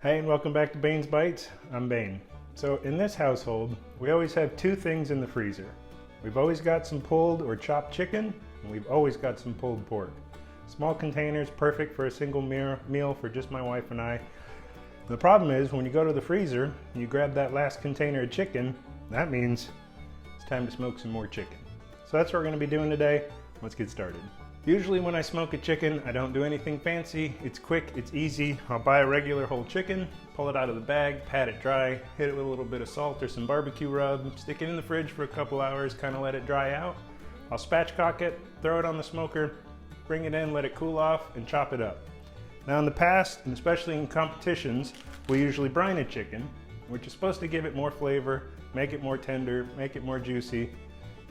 Hey, and welcome back to Bain's Bites. I'm Bain. So in this household, we always have two things in the freezer. We've always got some pulled or chopped chicken, and we've always got some pulled pork. Small containers, perfect for a single meal for just my wife and I. The problem is when you go to the freezer and you grab that last container of chicken, that means it's time to smoke some more chicken. So that's what we're going to be doing today. Let's get started. Usually when I smoke a chicken, I don't do anything fancy. It's quick, it's easy. I'll buy a regular whole chicken, pull it out of the bag, pat it dry, hit it with a little bit of salt or some barbecue rub, stick it in the fridge for a couple hours, kind of let it dry out. I'll spatchcock it, throw it on the smoker, bring it in, let it cool off, and chop it up. Now in the past, and especially in competitions, we usually brine a chicken, which is supposed to give it more flavor, make it more tender, make it more juicy.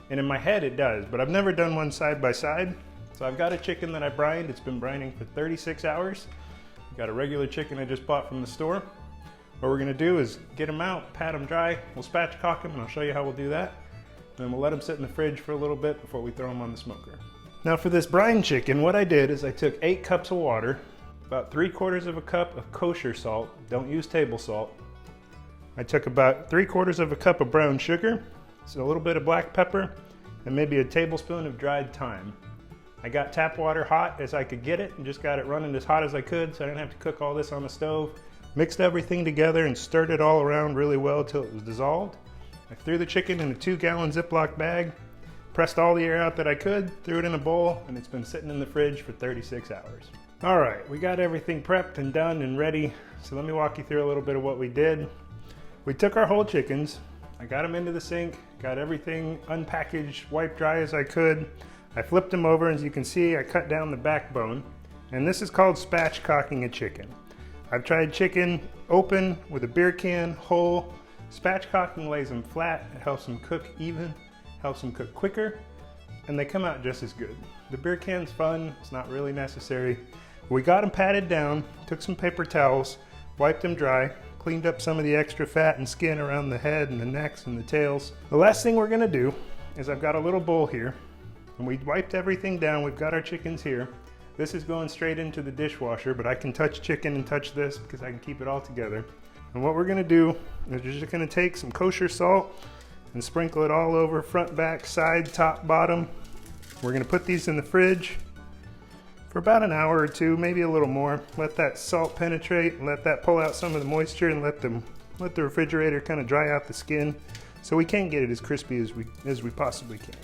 And in my head it does, but I've never done one side by side. So I've got a chicken that I brined. It's been brining for 36 hours. I've got a regular chicken I just bought from the store. What we're gonna do is get them out, pat them dry, we'll spatchcock them, and I'll show you how we'll do that. Then we'll let them sit in the fridge for a little bit before we throw them on the smoker. Now for this brine chicken, what I did is I took 8 cups of water, about 3/4 of a cup of kosher salt, don't use table salt. I took about 3/4 of a cup of brown sugar, so a little bit of black pepper, and maybe a tablespoon of dried thyme. I got tap water hot as I could get it and just got it running as hot as I could so I didn't have to cook all this on the stove. Mixed everything together and stirred it all around really well till it was dissolved. I threw the chicken in a 2-gallon Ziploc bag, pressed all the air out that I could, threw it in a bowl, and it's been sitting in the fridge for 36 hours. All right, we got everything prepped and done and ready, so let me walk you through a little bit of what we did. We took our whole chickens, I got them into the sink, got everything unpackaged, wiped dry as I could. I flipped them over, as you can see, I cut down the backbone, and this is called spatchcocking a chicken. I've tried chicken open with a beer can, whole. Spatchcocking lays them flat, it helps them cook even, helps them cook quicker, and they come out just as good. The beer can's fun, it's not really necessary. We got them patted down, took some paper towels, wiped them dry, cleaned up some of the extra fat and skin around the head and the necks and the tails. The last thing we're gonna do is I've got a little bowl here, and we wiped everything down. We've got our chickens here. This is going straight into the dishwasher, but I can touch chicken and touch this because I can keep it all together. And what we're gonna do is we're just gonna take some kosher salt and sprinkle it all over, front, back, side, top, bottom. We're gonna put these in the fridge for about an hour or two, maybe a little more. Let that salt penetrate and let that pull out some of the moisture and let the refrigerator kind of dry out the skin so we can get it as crispy as we possibly can.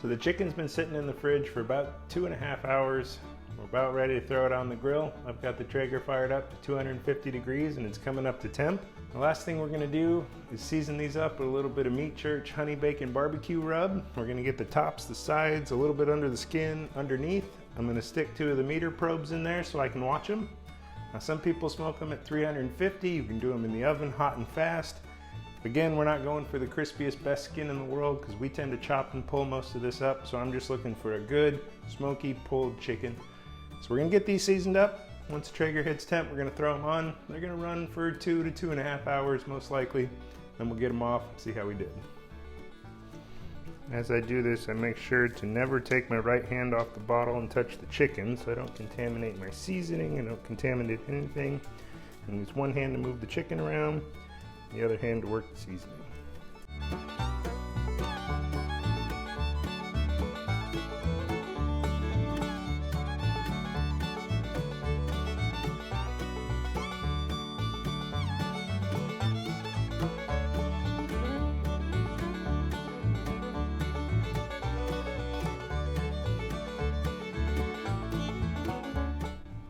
So the chicken's been sitting in the fridge for about 2.5 hours. We're about ready to throw it on the grill. I've got the Traeger fired up to 250 degrees and it's coming up to temp. The last thing we're gonna do is season these up with a little bit of Meat Church honey bacon barbecue rub. We're gonna get the tops, the sides, a little bit under the skin, underneath. I'm gonna stick 2 of the meter probes in there so I can watch them. Now some people smoke them at 350. You can do them in the oven, hot and fast. Again, we're not going for the crispiest, best skin in the world because we tend to chop and pull most of this up. So I'm just looking for a good, smoky, pulled chicken. So we're gonna get these seasoned up. Once the Traeger hits temp, we're gonna throw them on. They're gonna run for 2 to 2.5 hours most likely. Then we'll get them off and see how we did. As I do this, I make sure to never take my right hand off the bottle and touch the chicken so I don't contaminate my seasoning and don't contaminate anything. And use one hand to move the chicken around, the other hand to work the seasoning.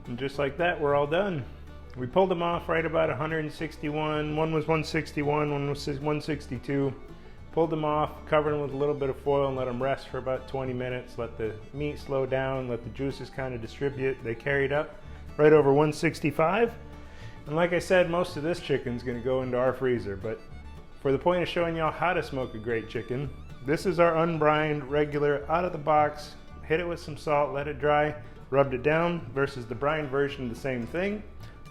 And just like that, we're all done. We pulled them off right about 161. One was 161, one was 162. Pulled them off, covered them with a little bit of foil and let them rest for about 20 minutes. Let the meat slow down, let the juices kind of distribute. They carried up right over 165. And like I said, most of this chicken's gonna go into our freezer, but for the point of showing y'all how to smoke a great chicken, this is our unbrined, regular, out of the box. Hit it with some salt, let it dry, rubbed it down, versus the brined version, the same thing.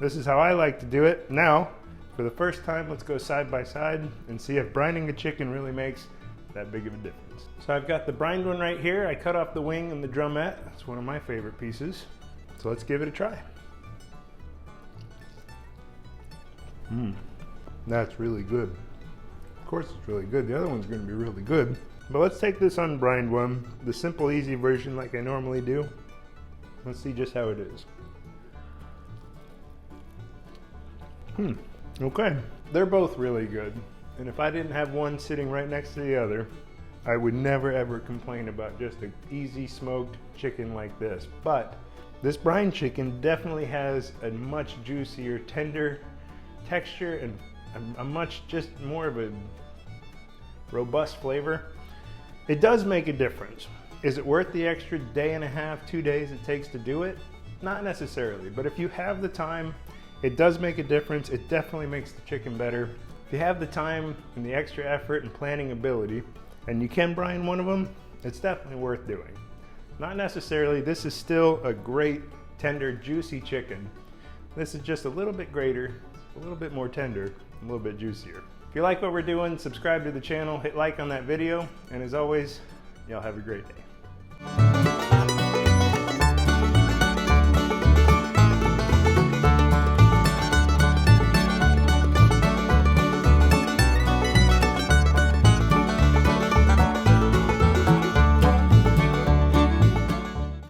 This is how I like to do it. Now, for the first time, let's go side by side and see if brining a chicken really makes that big of a difference. So I've got the brined one right here. I cut off the wing and the drumette. It's one of my favorite pieces. So let's give it a try. That's really good. Of course it's really good. The other one's gonna be really good. But let's take this unbrined one, the simple, easy version like I normally do. Let's see just how it is. Okay. They're both really good. And if I didn't have one sitting right next to the other, I would never ever complain about just an easy smoked chicken like this. But this brine chicken definitely has a much juicier, tender texture and a much just more of a robust flavor. It does make a difference. Is it worth the extra day and a half, 2 days it takes to do it? Not necessarily, but if you have the time, it does make a difference. It definitely makes the chicken better. If you have the time and the extra effort and planning ability, and you can brine one of them, it's definitely worth doing. Not necessarily, this is still a great, tender, juicy chicken. This is just a little bit greater, a little bit more tender, a little bit juicier. If you like what we're doing, subscribe to the channel, hit like on that video, and as always, y'all have a great day.